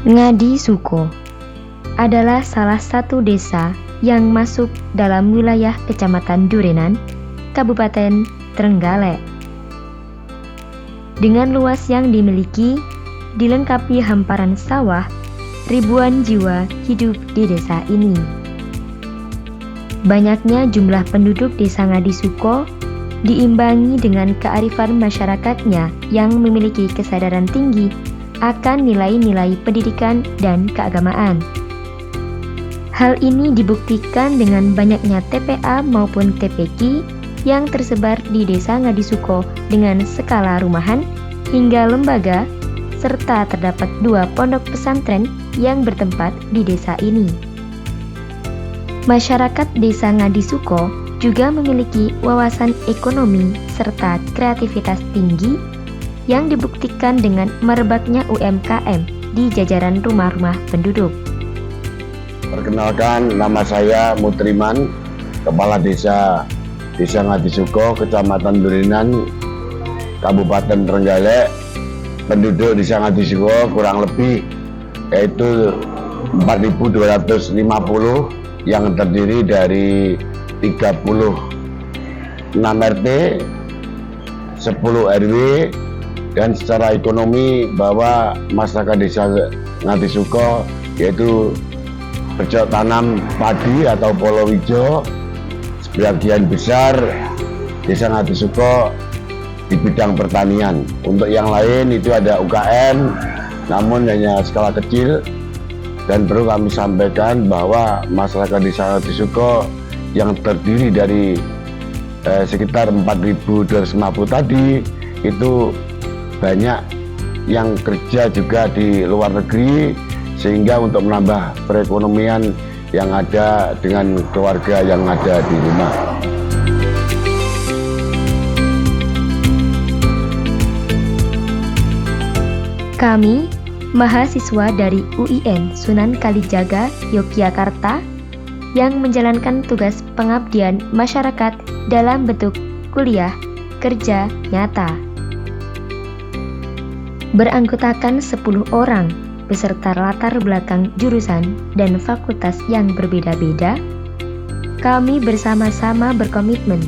Ngadi Suko adalah salah satu desa yang masuk dalam wilayah Kecamatan Durenan, Kabupaten Trenggalek. Dengan luas yang dimiliki, dilengkapi hamparan sawah, ribuan jiwa hidup di desa ini. Banyaknya jumlah penduduk desa Ngadi Suko diimbangi dengan kearifan masyarakatnya yang memiliki kesadaran tinggi akan nilai-nilai pendidikan dan keagamaan. Hal ini dibuktikan dengan banyaknya TPA maupun TPQ yang tersebar di desa Ngadi Suko dengan skala rumahan hingga lembaga, serta terdapat 2 pondok pesantren yang bertempat di desa ini. Masyarakat desa Ngadi Suko juga memiliki wawasan ekonomi serta kreativitas tinggi yang dibuktikan dengan merebaknya UMKM di jajaran rumah-rumah penduduk. Perkenalkan, nama saya Mutriman, Kepala Desa Ngadi Suko, Kecamatan Durenan, Kabupaten Trenggalek. Penduduk Desa Ngadi Suko kurang lebih yaitu 4.250 yang terdiri dari 36 RT, 10 RW, dan secara ekonomi bahwa masyarakat Desa Ngadi Suko yaitu bercocok tanam padi atau palawija. Sebagian besar Desa Ngadi Suko di bidang pertanian. Untuk yang lain itu ada UKM, namun hanya skala kecil. Dan perlu kami sampaikan bahwa masyarakat Desa Ngadi Suko yang terdiri dari sekitar 4.250 tadi itu banyak yang kerja juga di luar negeri, sehingga untuk menambah perekonomian yang ada dengan keluarga yang ada di rumah. Kami, mahasiswa dari UIN Sunan Kalijaga, Yogyakarta, yang menjalankan tugas pengabdian masyarakat dalam bentuk kuliah kerja nyata. Beranggotakan 10 orang beserta latar belakang jurusan dan fakultas yang berbeda-beda, kami bersama-sama berkomitmen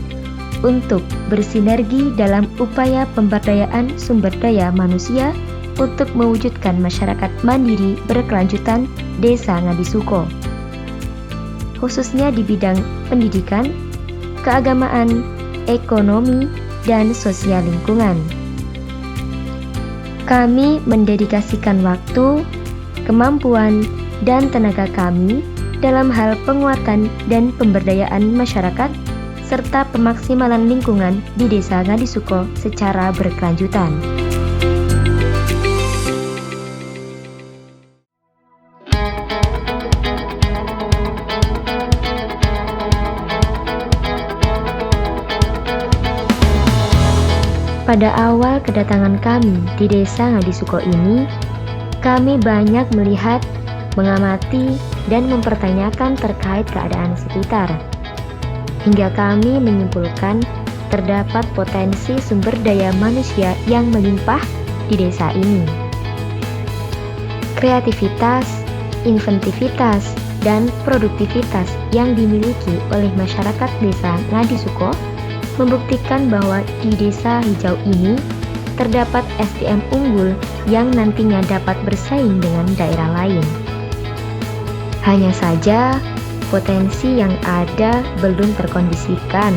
untuk bersinergi dalam upaya pemberdayaan sumber daya manusia untuk mewujudkan masyarakat mandiri berkelanjutan Desa Ngadi Suko, khususnya di bidang pendidikan, keagamaan, ekonomi, dan sosial lingkungan. Kami mendedikasikan waktu, kemampuan, dan tenaga kami dalam hal penguatan dan pemberdayaan masyarakat serta pemaksimalan lingkungan di Desa Ngadi Suko secara berkelanjutan. Pada awal kedatangan kami di Desa Ngadi Suko ini, kami banyak melihat, mengamati, dan mempertanyakan terkait keadaan sekitar. Hingga kami menyimpulkan terdapat potensi sumber daya manusia yang melimpah di desa ini. Kreativitas, inventivitas, dan produktivitas yang dimiliki oleh masyarakat Desa Ngadi Suko membuktikan bahwa di desa hijau ini terdapat SDM unggul yang nantinya dapat bersaing dengan daerah lain. Hanya saja, potensi yang ada belum terkondisikan,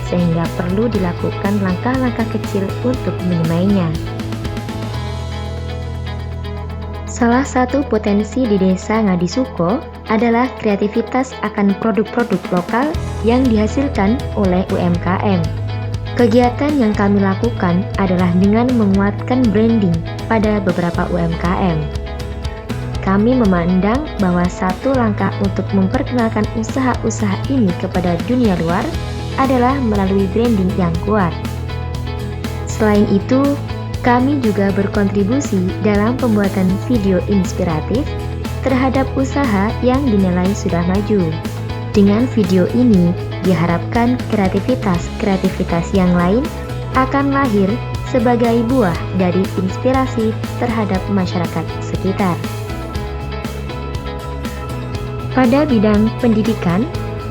sehingga perlu dilakukan langkah-langkah kecil untuk menyemainya. Salah satu potensi di Desa Ngadi Suko adalah kreativitas akan produk-produk lokal yang dihasilkan oleh UMKM. Kegiatan yang kami lakukan adalah dengan menguatkan branding pada beberapa UMKM. Kami memandang bahwa satu langkah untuk memperkenalkan usaha-usaha ini kepada dunia luar adalah melalui branding yang kuat. Selain itu, kami juga berkontribusi dalam pembuatan video inspiratif terhadap usaha yang dinilai sudah maju. Dengan video ini, diharapkan kreativitas yang lain akan lahir sebagai buah dari inspirasi terhadap masyarakat sekitar. Pada bidang pendidikan,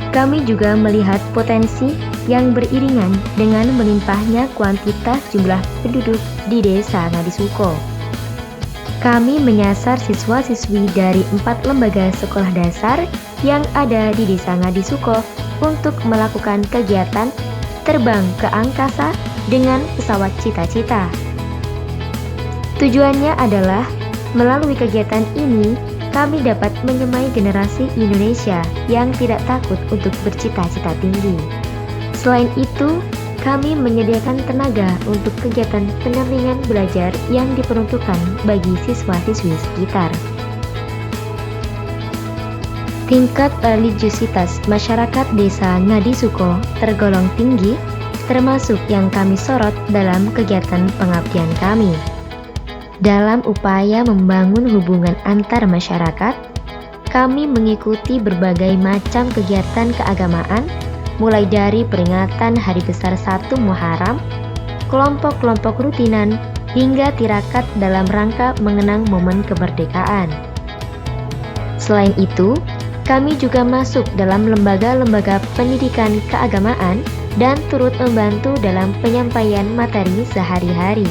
kami juga melihat potensi yang beriringan dengan melimpahnya kuantitas jumlah penduduk di Desa Ngadisuko. Kami menyasar siswa-siswi dari 4 lembaga sekolah dasar yang ada di Desa Ngadisuko untuk melakukan kegiatan terbang ke angkasa dengan pesawat cita-cita. Tujuannya adalah melalui kegiatan ini kami dapat menyemai generasi Indonesia yang tidak takut untuk bercita-cita tinggi. Selain itu, kami menyediakan tenaga untuk kegiatan pendampingan belajar yang diperuntukkan bagi siswa-siswi sekitar. Tingkat religiusitas masyarakat Desa Ngadisuko tergolong tinggi, termasuk yang kami sorot dalam kegiatan pengabdian kami. Dalam upaya membangun hubungan antar masyarakat, kami mengikuti berbagai macam kegiatan keagamaan, mulai dari peringatan Hari Besar 1 Muharram, kelompok-kelompok rutinan, hingga tirakat dalam rangka mengenang momen kemerdekaan. Selain itu, kami juga masuk dalam lembaga-lembaga pendidikan keagamaan dan turut membantu dalam penyampaian materi sehari-hari.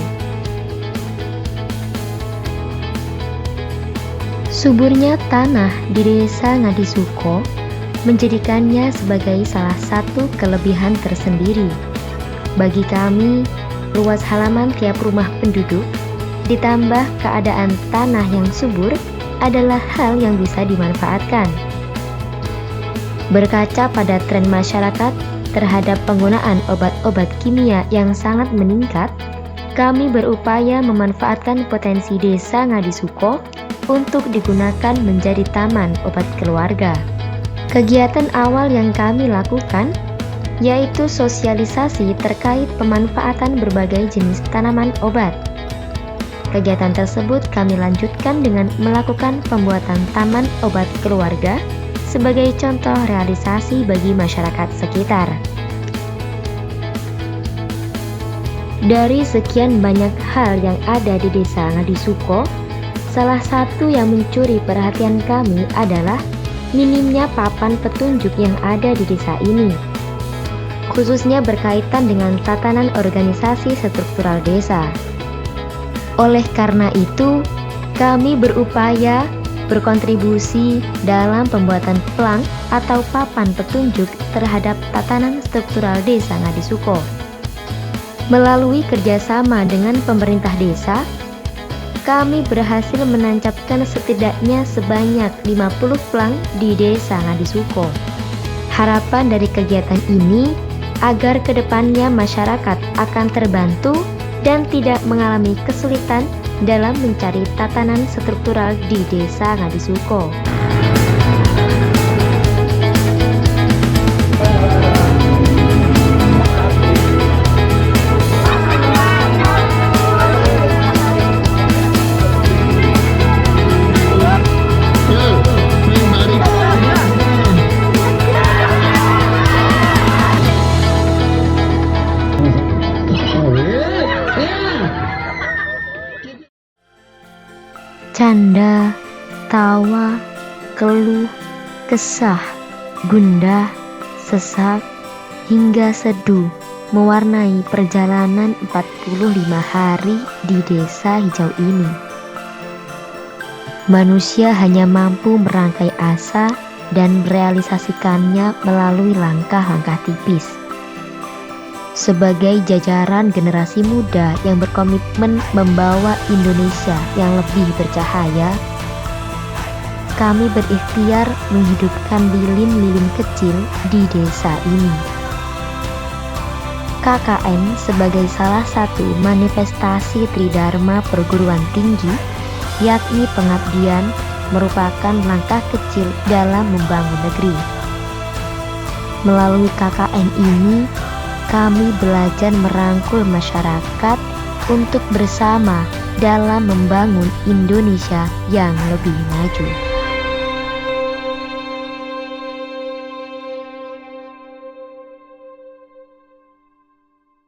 Suburnya tanah di Desa Ngadisuko menjadikannya sebagai salah satu kelebihan tersendiri. Bagi kami, luas halaman tiap rumah penduduk ditambah keadaan tanah yang subur adalah hal yang bisa dimanfaatkan. Berkaca pada tren masyarakat terhadap penggunaan obat-obat kimia yang sangat meningkat, kami berupaya memanfaatkan potensi Desa Ngadisuko untuk digunakan menjadi taman obat keluarga. Kegiatan awal yang kami lakukan yaitu sosialisasi terkait pemanfaatan berbagai jenis tanaman obat. Kegiatan tersebut kami lanjutkan dengan melakukan pembuatan taman obat keluarga sebagai contoh realisasi bagi masyarakat sekitar. Dari sekian banyak hal yang ada di Desa Ngadisuko, salah satu yang mencuri perhatian kami adalah minimnya papan petunjuk yang ada di desa ini, khususnya berkaitan dengan tatanan organisasi struktural desa. Oleh karena itu, kami berupaya berkontribusi dalam pembuatan plang atau papan petunjuk terhadap tatanan struktural Desa Ngadisuko. Melalui kerjasama dengan pemerintah desa, kami berhasil menancapkan setidaknya sebanyak 50 plang di Desa Ngadisuko. Harapan dari kegiatan ini agar kedepannya masyarakat akan terbantu dan tidak mengalami kesulitan dalam mencari tatanan struktural di Desa Ngadisuko. Canda, tawa, keluh, kesah, gundah, sesak, hingga seduh mewarnai perjalanan 45 hari di desa hijau ini. Manusia hanya mampu merangkai asa dan merealisasikannya melalui langkah-langkah tipis. Sebagai jajaran generasi muda yang berkomitmen membawa Indonesia yang lebih bercahaya, kami berikhtiar menghidupkan lilin-lilin kecil di desa ini. KKN sebagai salah satu manifestasi Tridharma perguruan tinggi, yakni pengabdian, merupakan langkah kecil dalam membangun negeri. Melalui KKN ini, kami belajar merangkul masyarakat untuk bersama dalam membangun Indonesia yang lebih maju.